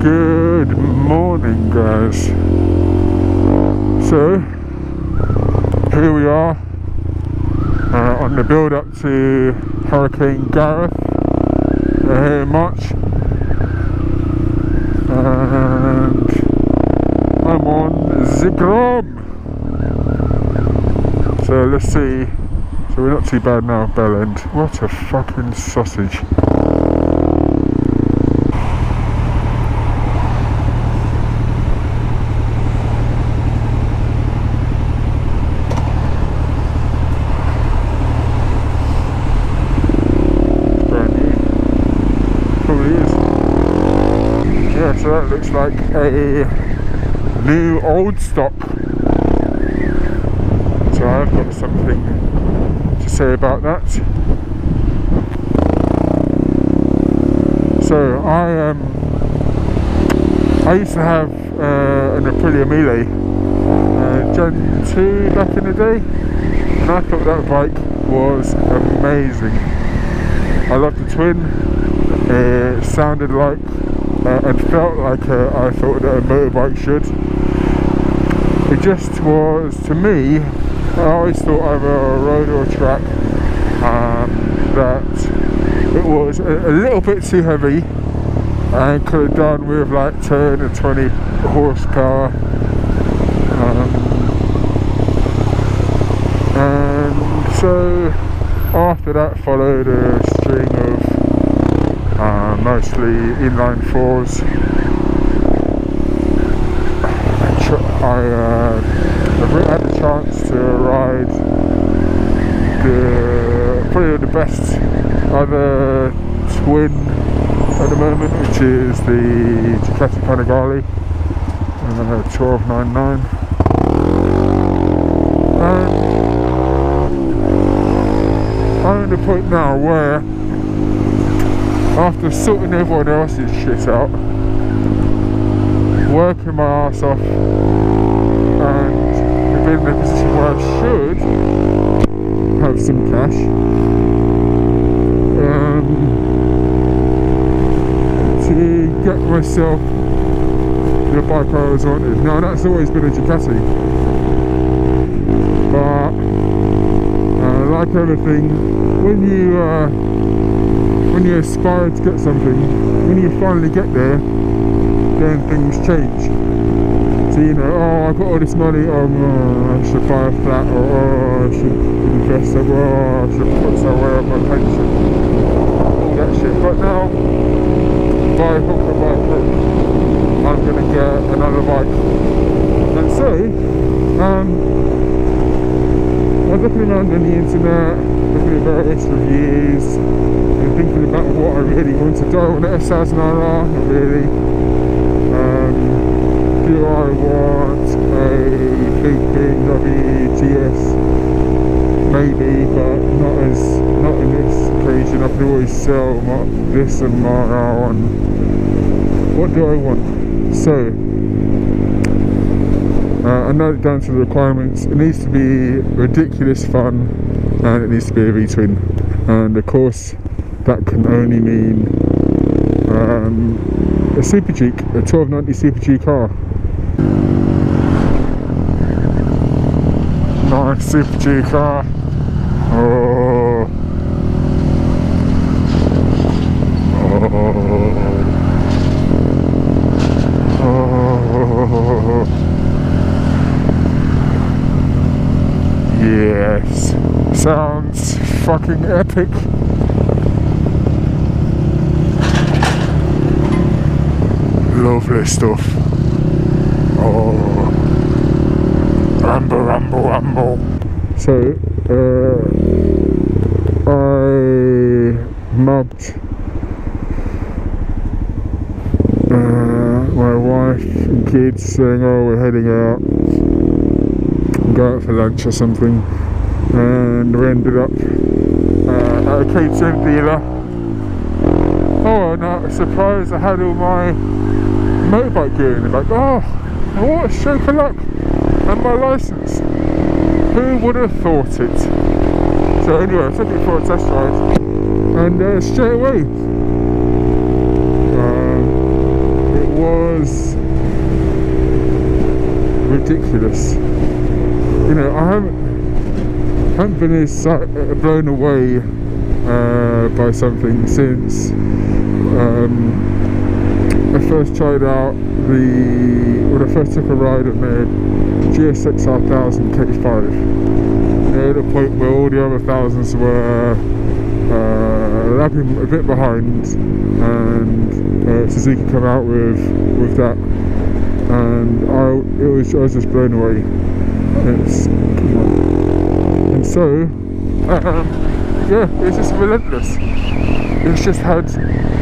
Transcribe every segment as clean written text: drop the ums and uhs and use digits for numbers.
Good morning, guys. So here we are on the build up to Hurricane Gareth here in March, and I'm on Zigrom. So let's see. So we're not too bad now, Bell End. What a fucking sausage. So that looks like a new old stock. So I've got something to say about that. So I used to have an Aprilia Mille Gen 2 back in the day, and I thought that bike was amazing. I loved the twin. It sounded like and felt like I thought that a motorbike should. It just was, to me, I always thought either a road or a track, that it was a little bit too heavy and could have done with like 10 or 20 horsepower. And so after that followed a string of mostly inline fours. I've really had the chance to ride probably the best other twin at the moment, which is the Ducati Panigale 1299. And I'm at the point now where, after sorting everyone else's shit out, working my ass off, and being in a position where I should have some cash, to get myself the bike I always wanted. Now that's always been a Ducati, but like everything, when you aspire to get something, when you finally get there, then things change. So you know, oh, I've got all this money, I should buy a flat, or I should invest, or I should put somewhere on my pension, all that shit. But now, by hook or by crook, I'm going to get another bike. And so, I was looking around on the internet, looking at various reviews, and thinking about what I really want to do. I want an S1000RR, not really. Do I want a big BMW GS? Maybe, but not in this occasion. I can always sell this and my R1. What do I want? So, I note down to the requirements. It needs to be ridiculous fun, and it needs to be a V-twin. And of course, that can only mean a Super G, a 1290 Super G car. Nice Super G car. Oh. Oh. Yes. Sounds fucking epic. Lovely stuff. Oh. Rumble, rumble, rumble. So, I mugged my wife and kids, saying, oh, we're heading out, go out for lunch or something, and we ended up at a K10 dealer. Oh, and I was surprised I had all my motorbike gear, and they're like, oh, what a stroke of luck, and my license. Who would have thought it? So anyway, I took it for a test drive, and straight away, it was was ridiculous. You know, I haven't been as blown away by something since I first tried out when I first took a ride on the GSX 1000 K5. You know, at the point where all the other thousands were lagging a bit behind, and Suzuki come out with that, and I was just blown away. And so yeah, it's just relentless. It's just had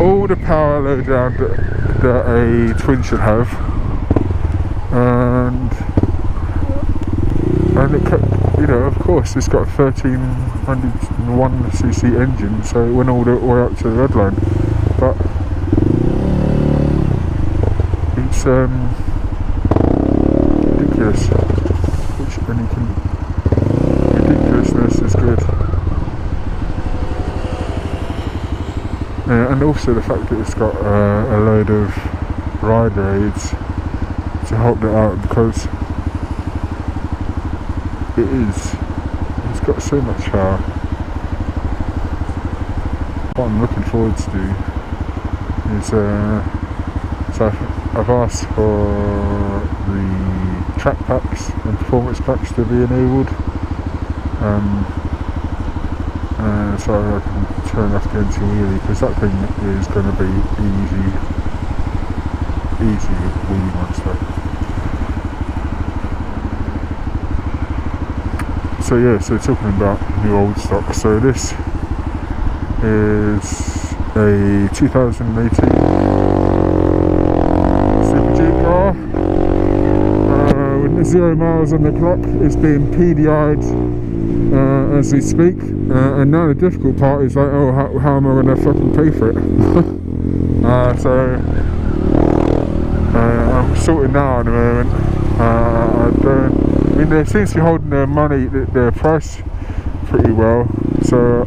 all the power low down that a twin should have, and it kept, you know, of course it's got a 1301cc engine, so it went all the way up to the red line, but it's ridiculous. Ridiculousness is good. And also the fact that it's got a load of rider aids to help it out, because it's got so much power. What I'm looking forward to do is so I've asked for the track packs and performance packs to be enabled, so I can turn off the NT wheelie, because that thing is going to be easy wheelie monster. So yeah, so talking about new old stock, so this is a 2018 Super G car with 0 miles on the clock. It's being PDI'd as we speak, and now the difficult part is like, oh, how am I going to fucking pay for it? So I'm sorting that out at the moment. I mean, they seem to be holding their money, their price pretty well, so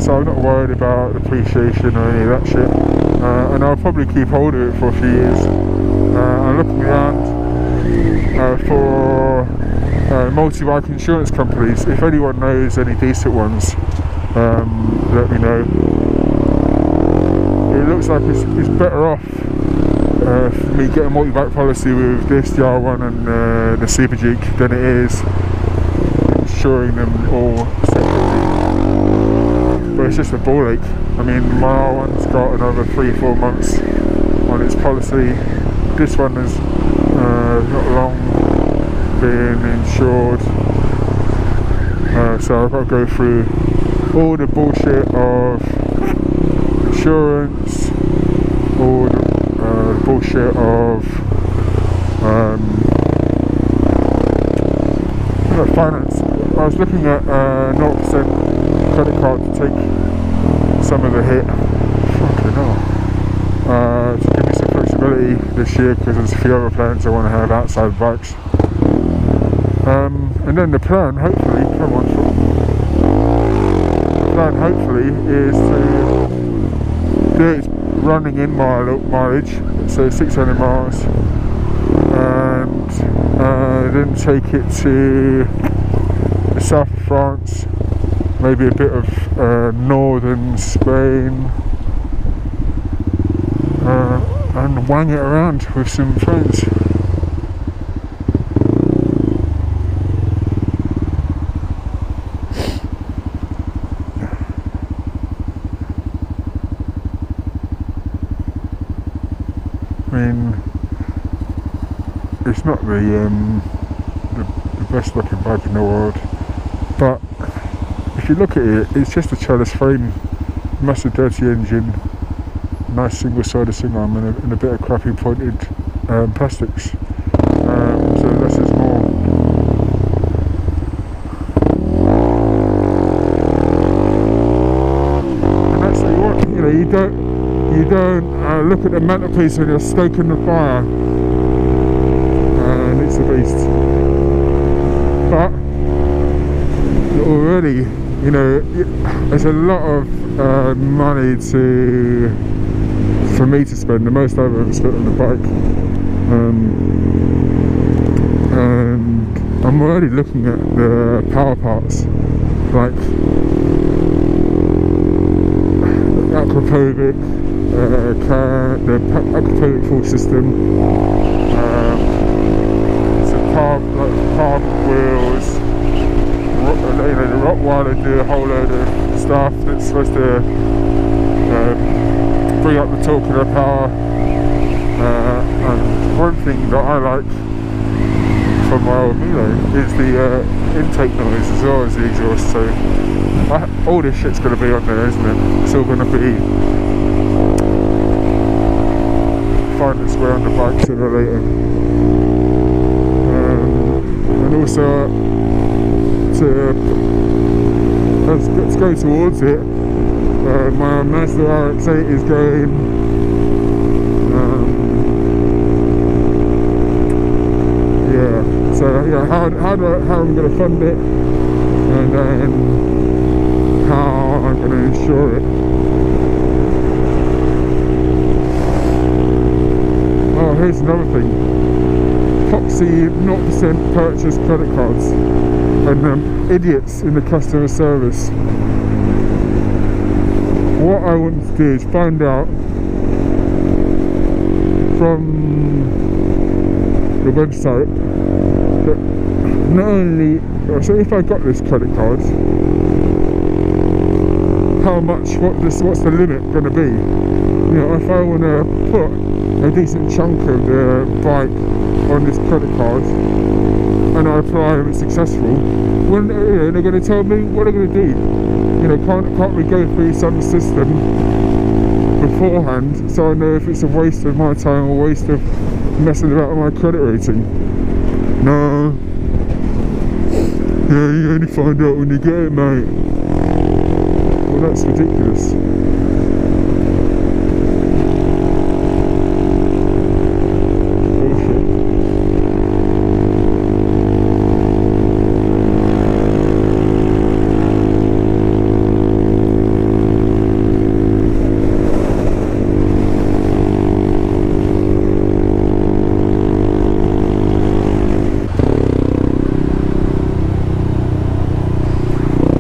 so I'm not worried about depreciation or any of that shit, and I'll probably keep hold of it for a few years. I'm looking around for multi-bike insurance companies. If anyone knows any decent ones, let me know. It looks like it's better off for me getting a multi-bike policy with this, the R1 and the Super Duke, than it is insuring them all separately. But it's just a ball ache. I mean, my R1's got another 3-4 months on its policy. This one has not long been insured, so I've got to go through all the bullshit of insurance, all the bullshit of finance. I was looking at 0% credit card to take some of the hit, fucking hell, to give me some flexibility this year, because there's a few other plans I want to have outside bikes. And then the plan, hopefully, is to do it running in mileage, so 600 miles, and then take it to the south of France, maybe a bit of northern Spain, and wang it around with some friends. I mean, it's not the best looking bike in the world, but if you look at it, it's just a trellis frame, massive dirty engine, nice single-sided swing arm, and a bit of crappy pointed plastics. So less is more. And that's what you want. You know, you don't look at the mantelpiece when you're stoking the fire, and it's a beast. But already, you know, there's a lot of money to for me to spend, the most I've ever spent on the bike. And I'm already looking at the power parts, like aquapovic, the aquapovic full system, some carbon wheels, the Rottweiler do a whole load of stuff that's supposed to bring up the torque and the power. And one thing that I like from my old Milo is the intake noise as well as the exhaust. So all this shit's going to be on there, isn't it? It's all going to be find its way on the bike sooner or later. And also let's go towards it. My Mazda RX-8 is going so yeah, how I'm going to fund it, and then how I'm going to insure it. Oh, here's another thing. Poxy 0% purchase credit cards, and idiots in the customer service. What I want to do is find out from the website that not only, so if I got this credit card, how much, what's the limit going to be? You know, if I want to put a decent chunk of the bike on this credit card and I apply and it's successful, when they're going to tell me what they're going to do. You know, can't we go through some system beforehand so I know if it's a waste of my time or waste of messing about with my credit rating? No. Yeah, you only find out when you get it, mate. Well, that's ridiculous.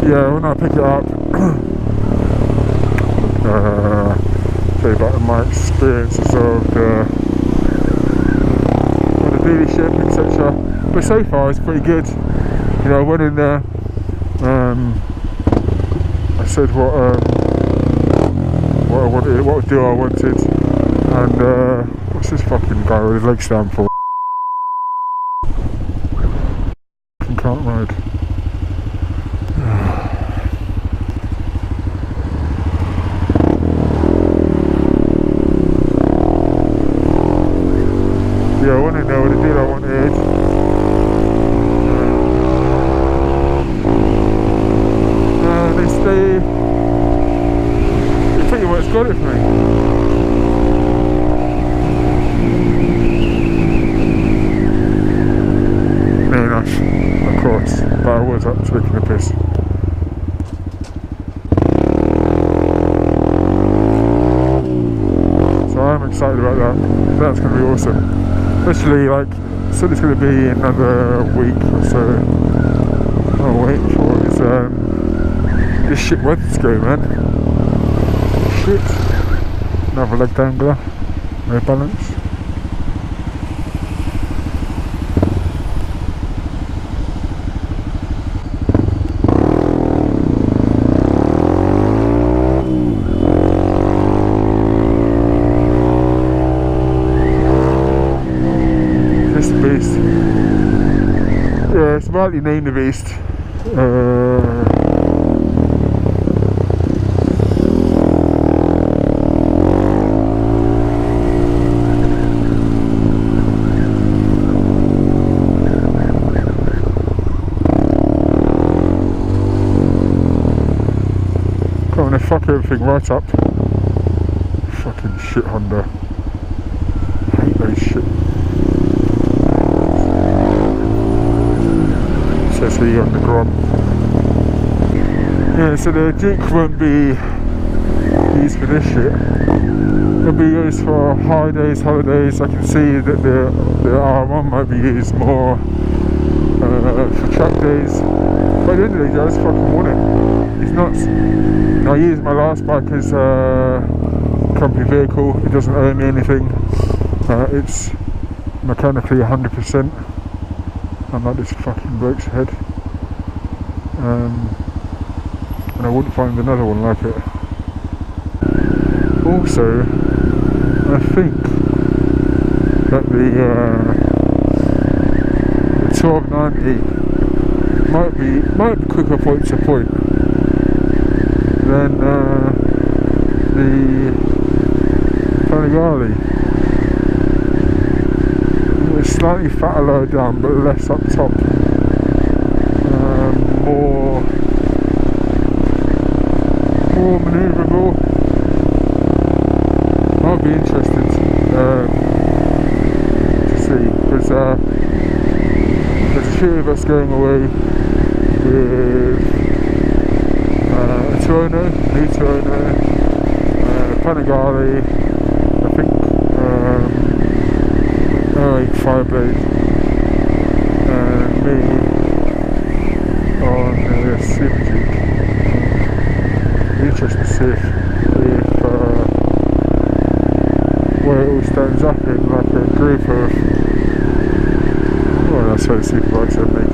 Yeah, when I pick it up, tell you about my experiences of the dealership, etc. But so far it's pretty good. You know, I went in there, I said what I wanted, what deal I wanted, and what's this fucking guy with his legs down for? Can't ride. Yeah, I went in there with the deal I wanted. And they pretty much got it for me. Near enough, of course, but I was up taking a piss. So I'm excited about that. That's going to be awesome. Especially, like, so it's going to be another week or so. I'll wait for this shit weather to go, man. Shit. Another leg dangler. No balance. Beast. Yeah, it's rightly named the beast. Come on, they fuck everything right up. Fucking shit Honda. I hate those shit. Especially on the Grom. Yeah, so the Duke won't be used for this shit. it'll be used for high days, holidays. I can see that the R1 might be used more for track days. But at the end of the day, I just fucking want it. It's nuts. I used my last bike as a company vehicle. It doesn't owe me anything. It's mechanically 100%. I'm like this fucking bloke's head. And I wouldn't find another one like it. Also, I think that the 1290 might be quicker point to point than the Panigale. It's slightly fatter lower down, but less up top. More manoeuvrable. I'll be interested to see, because there's a few of us going away with a Tuono, new Tuono, Panigale, I think Fireblade, and me on the Super Duke. Interesting to see if where it all stands up in like a group of, well, I suppose superbikes only.